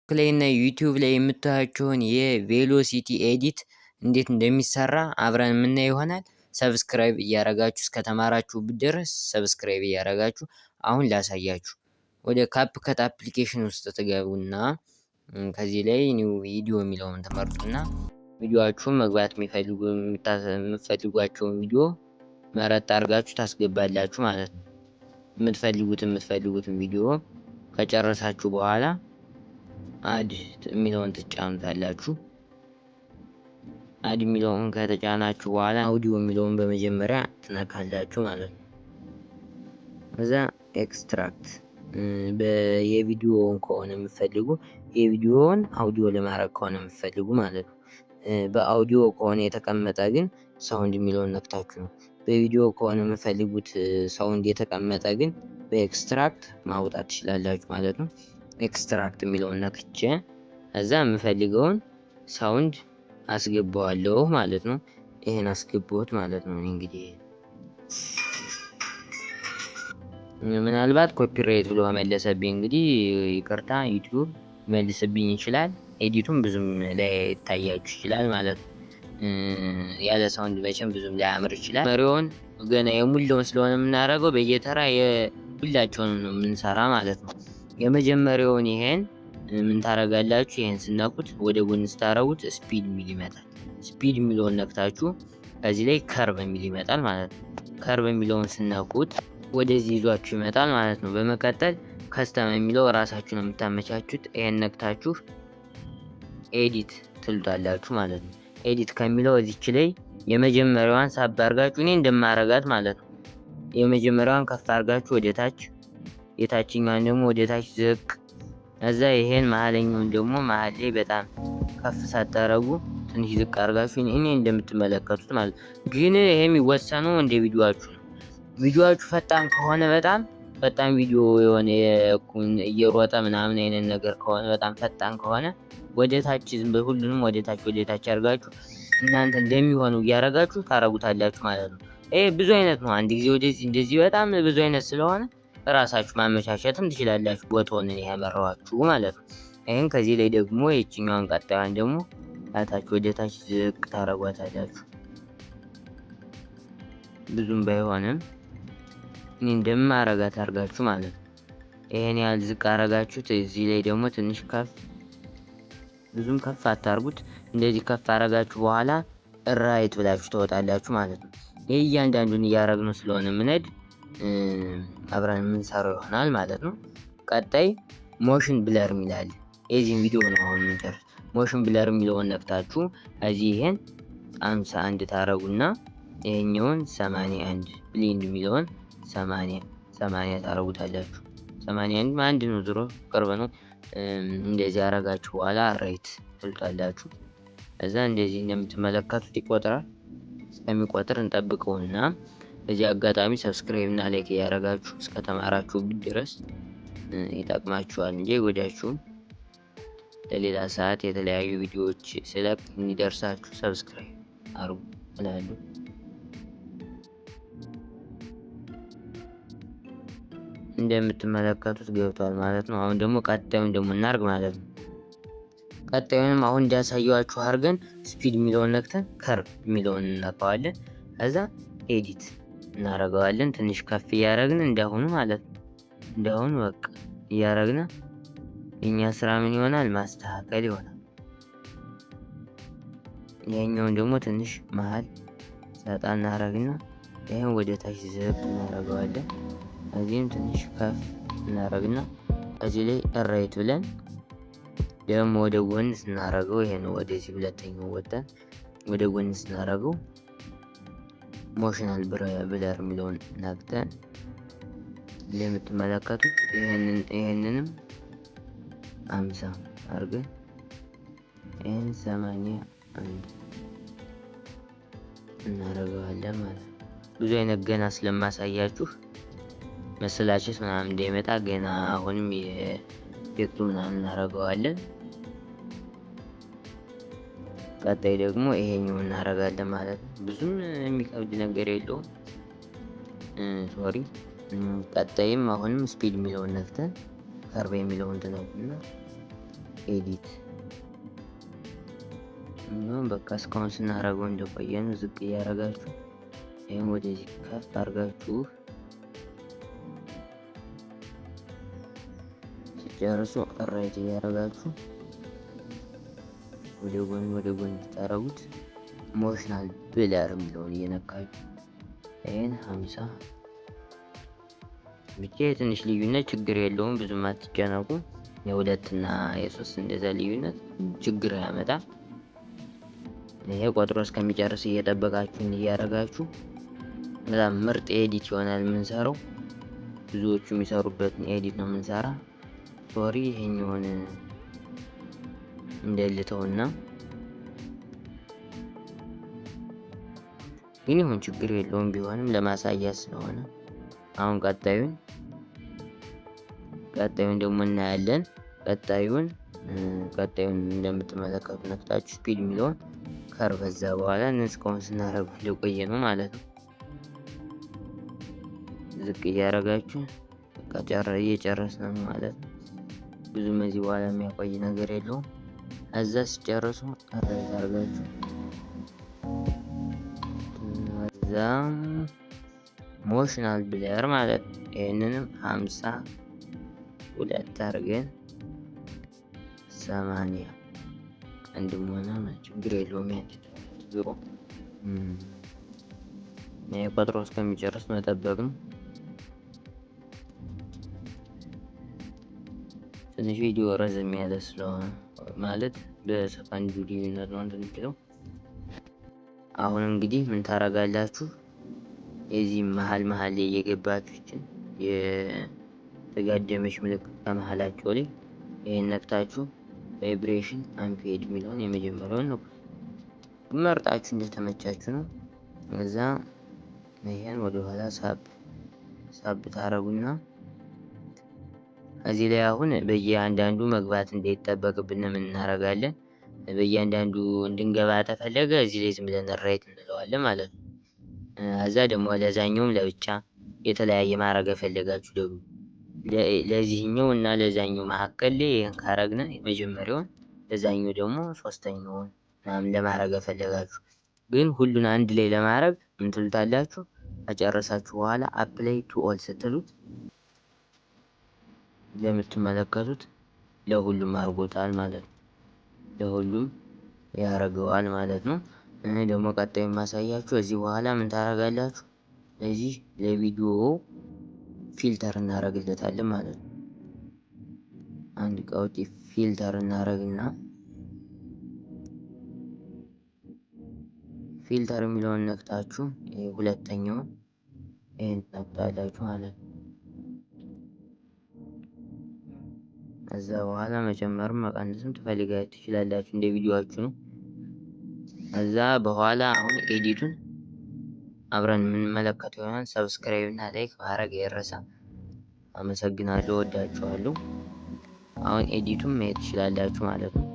ላይ እና ዩቲዩብ ላይ የምታዩቸውን የቬሎሲቲ ኤዲት እንዴት እንደሚሰራ አብረን የምናየው ይሆናል። ሰብስክራይብ እያረጋችሁ እስከተማራችሁበት ድረስ ሰብስክራይብ እያረጋችሁ አሁን ላሳያችሁ። ወደ ካፕከት አፕሊኬሽን ውስጥ ትገቡና ከዚህ ላይ ኒው ቪዲዮ የሚለውን ተመርጡና ቪዲዮአችሁን መግባት የምትፈልጓቸውን ቪዲዮ መረጥ አድርጋችሁ ታስገባላችሁ ማለት ነው። የምትፈልጉትን ቪዲዮ ከጨረሳችሁ በኋላ አድ የሚለውን ትጫኑታላችሁ። አድ የሚለውን ከተጫናችሁ በኋላ አውዲዮ የሚለውን በመጀመሪያ ትነካላችሁ ማለት ነው። ከዛ ኤክስትራክት የቪዲዮውን ከሆነ የምትፈልጉ የቪዲዮውን አውዲዮ ለማድረግ ከሆነ የምትፈልጉ ማለት ነው። በአውዲዮ ከሆነ የተቀመጠ ግን ሳውንድ የሚለውን ነክታችሁ ነው። በቪዲዮ ከሆነ የምትፈልጉት ሳውንድ የተቀመጠ ግን በኤክስትራክት ማውጣት ትችላላችሁ ማለት ነው። ኤክስትራክት የሚለውን ነክቼ ከዛ የምፈልገውን ሳውንድ አስገባዋለሁ ማለት ነው። ይሄን አስገባሁት ማለት ነው። እንግዲህ ምናልባት ኮፒራይት ብሎ መለሰብኝ። እንግዲህ ይቅርታ፣ ዩቲዩብ መልስብኝ ይችላል። ኤዲቱም ብዙም ላይታያችሁ ይችላል ማለት ነው። ያለ ሳውንድ መቼም ብዙም ላያምር ይችላል። መሪውን ገና የሙላውን ስለሆነ የምናደርገው በየተራ የሁላቸውን ነው የምንሰራ ማለት ነው። የመጀመሪያውን ይሄን ምን ታረጋላችሁ? ይሄን ስነኩት ወደ ጎን ስታረጉት ስፒድ የሚል ይመጣል። ስፒድ የሚለውን ነክታችሁ ከዚህ ላይ ከርቭ የሚል ይመጣል ማለት ነው። ከርቭ የሚለውን ስነኩት ወደዚህ ይዟችሁ ይመጣል ማለት ነው። በመቀጠል ከስተም የሚለው ራሳችሁ ነው የምታመቻቹት። ይሄን ነክታችሁ ኤዲት ትሉታላችሁ ማለት ነው። ኤዲት ከሚለው እዚች ላይ የመጀመሪያዋን ሳብ አድርጋችሁ እኔ እንደማረጋት ማለት ነው። የመጀመሪያዋን ከፍ አድርጋችሁ ወደ ታች፣ የታችኛዋን ደግሞ ወደ ታች ዝቅ፣ እዛ ይሄን መሀለኛውን ደግሞ መሀል ላይ በጣም ከፍ ሳታረጉ ትንሽ ዝቅ አድርጋችሁ እኔ እንደምትመለከቱት ማለት ነው። ግን ይሄ የሚወሰነው እንደ ቪዲዮአችሁ ነው። ቪዲዮአችሁ ፈጣን ከሆነ በጣም ቪዲዮ የሆነ እየሮጠ ምናምን አይነት ነገር ከሆነ በጣም ፈጣን ከሆነ ወደ ታች ዝም ብሎ ሁሉንም ወደ ታች አድርጋችሁ እናንተ እንደሚሆነው እያረጋችሁ ታረጉታላችሁ ማለት ነው። ይሄ ብዙ አይነት ነው። አንድ ጊዜ ወደዚህ እንደዚህ በጣም ብዙ አይነት ስለሆነ ራሳችሁ ማመቻቸትም ትችላላችሁ፣ ቦታውን እኔ ያመራኋችሁ ማለት ነው። ይሄን ከዚህ ላይ ደግሞ የእችኛዋን ቀጣዩን ደግሞ ታች ወደ ታች ዝቅ ታረጓታላችሁ። ብዙም ባይሆንም እኔ እንደማረጋት አርጋችሁ ማለት ነው። ይሄን ያህል ዝቅ አረጋችሁት። እዚህ ላይ ደግሞ ትንሽ ከፍ፣ ብዙም ከፍ አታርጉት። እንደዚህ ከፍ አረጋችሁ በኋላ ራይት ብላችሁ ትወጣላችሁ ማለት ነው። ይሄ እያንዳንዱን እያረግነው ስለሆነ ምንድ አብረን የምንሰራው ይሆናል ማለት ነው። ቀጣይ ሞሽን ብለር የሚላል የዚህን ቪዲዮ ነው አሁን የምንጨርስ። ሞሽን ብለር የሚለውን ነክታችሁ እዚህ ይሄን 51 ታረጉና ይሄኛውን 81 ብሌንድ የሚለውን 80 ታረጉታላችሁ። 81 አንድ ነው፣ ዙሮ ቅርብ ነው። እንደዚህ አረጋችሁ በኋላ ራይት ትልጣላችሁ። እዛ እንደዚህ እንደምትመለከቱት ይቆጥራል። እስከሚቆጥር እንጠብቀውና በዚህ አጋጣሚ ሰብስክራይብ እና ላይክ እያረጋችሁ እስከተማራችሁበት ድረስ ይጠቅማችኋል እንጂ አይጎዳችሁም። ለሌላ ሰዓት የተለያዩ ቪዲዮዎች ስለቅ እንዲደርሳችሁ ሰብስክራይብ አርጉ እላለሁ። እንደምትመለከቱት ገብቷል ማለት ነው። አሁን ደግሞ ቀጣዩን ደግሞ እናርግ ማለት ነው። ቀጣዩንም አሁን እንዳሳየዋችሁ አድርገን ስፒድ የሚለውን ነክተን ከርቭ የሚለውን እናውቀዋለን። ከዛ ኤዲት እናረገዋለን። ትንሽ ከፍ እያረግን እንዳሁኑ ማለት ነው። እንዳሁኑ በቃ እያረግን የኛ ስራ ምን ይሆናል? ማስተካከል ይሆናል። ይሄኛውን ደግሞ ትንሽ መሀል ሰጣ እናረግና ይሄን ወደ ታች ዝቅ እናረገዋለን። እዚህም ትንሽ ከፍ እናረግና እዚህ ላይ ራይት ብለን ደግሞ ወደ ጎን ስናረገው ይሄን ወደዚህ ሁለተኛው ወጣን ወደ ጎን ስናረገው ሞሽናል ብለር የሚለውን ነክተን እንደምትመለከቱት ይሄንንም 50 አድርገን ይሄን 81 እናረገዋለን ማለት ነው። ብዙ አይነት ገና ስለማሳያችሁ መሰላቸት ምናምን እንዳይመጣ ገና አሁንም የኤፌክቱ ምናምን እናረገዋለን። ቀጣይ ደግሞ ይሄኛውን እናረጋለን ማለት ነው። ብዙም የሚከብድ ነገር የለውም። ሶሪ። ቀጣይም አሁንም ስፒድ የሚለውን ነክተን ከርቭ የሚለውን ትነኩና ኤዲት በቃ እስካሁን ስናደርገው እንደቆየን ዝቅ እያደረጋችሁ ይህም ወደዚህ ከፍ አድርጋችሁ ሲጨርሱ ራይት እያደረጋችሁ ወደ ጎን ታረጉት። ሞሽናል ብለር የሚለውን እየነካችሁ ይህን 50 ብቻ የትንሽ ልዩነት ችግር የለውም፣ ብዙም አትጨነቁ። የ2 እና የ3 እንደዛ ልዩነት ችግር ያመጣል። ይሄ ቆጥሮ እስከሚጨርስ እየጠበቃችሁ እያደረጋችሁ በጣም ምርጥ ኤዲት ይሆናል የምንሰራው። ብዙዎቹ የሚሰሩበትን ኤዲት ነው የምንሰራ። ሶሪ ይሄኛውን እንደልተውና ግን ይሁን ችግር የለውም። ቢሆንም ለማሳያ ስለሆነ አሁን ቀጣዩን ደግሞ እናያለን። ቀጣዩን እንደምትመለከቱ ነክታችሁ ስፒድ የሚለውን ከርበዛ በኋላ እስካሁን ስናደርገው ለቆየ ነው ማለት ነው። ዝቅ እያደረጋችሁ በቃ እየጨረስን ነው ማለት ነው። ብዙም እዚህ በኋላ የሚያቆይ ነገር የለውም። እዛ ሲጨርሱ አድርጋችሁ እዛም ሞሽናል ብለር ማለት ነው። ይህንንም 52 አድርገን 80 አንድም ሆነ ችግር የለውም። ዞሮ ቆጥሮ እስከሚጨርስ መጠበቅ ነው። ትንሽ ቪዲዮ ረዘም ያለ ስለሆነ ማለት በሰከንድ ልዩነት ነው እንደሚለው። አሁን እንግዲህ ምን ታረጋላችሁ? የዚህ መሀል ላይ የገባችሁትን የተጋደመች ምልክት ከመሀላቸው ላይ ይሄን ነክታችሁ ቫይብሬሽን አምፔድ የሚለውን የመጀመሪያውን ነው መርጣችሁ እንደተመቻችሁ ነው። እዛ ይሄን ወደ ኋላ ሳብ ታረጉና እዚህ ላይ አሁን በየአንዳንዱ መግባት እንደይጠበቅብን ምን እናደርጋለን? በየአንዳንዱ እንድንገባ ተፈለገ እዚህ ላይ ዝም ብለን ራይት እንለዋለን ማለት ነው። እዛ ደግሞ ለዛኛውም ለብቻ የተለያየ ማድረግ ፈለጋችሁ ደግሞ ለዚህኛው እና ለዛኛው መካከል ላይ ይሄን ካረግነ የመጀመሪያውን ለዛኛው ደግሞ ሶስተኛውን ምናምን ለማድረግ ፈለጋችሁ ግን ሁሉን አንድ ላይ ለማድረግ ምን ትሉታላችሁ? ከጨረሳችሁ በኋላ አፕላይ ቱ ኦል ስትሉት እንደምትመለከቱት ለሁሉም አድርጎታል ማለት ነው። ለሁሉም ያደርገዋል ማለት ነው። እኔ ደግሞ ቀጣይ ማሳያችሁ እዚህ በኋላ ምን ታደርጋላችሁ? ለዚህ ለቪዲዮ ፊልተር እናደርግለታለን ማለት ነው። አንድ ቀውጢ ፊልተር እናደርግና ፊልተር የሚለውን ነክታችሁ ሁለተኛውን ይሄን ታጣላችሁ ማለት ነው። ከዛ በኋላ መጨመርም መቀነስም ትችላላችሁ እንደ ቪዲዮአችሁ ነው። ከዛ በኋላ አሁን ኤዲቱን አብረን የምንመለከተው ይሆናል። ሰብስክራይብ እና ላይክ ማድረግ አይረሳ። አመሰግናለሁ፣ ወዳችኋለሁ። አሁን ኤዲቱን ማየት ትችላላችሁ ማለት ነው።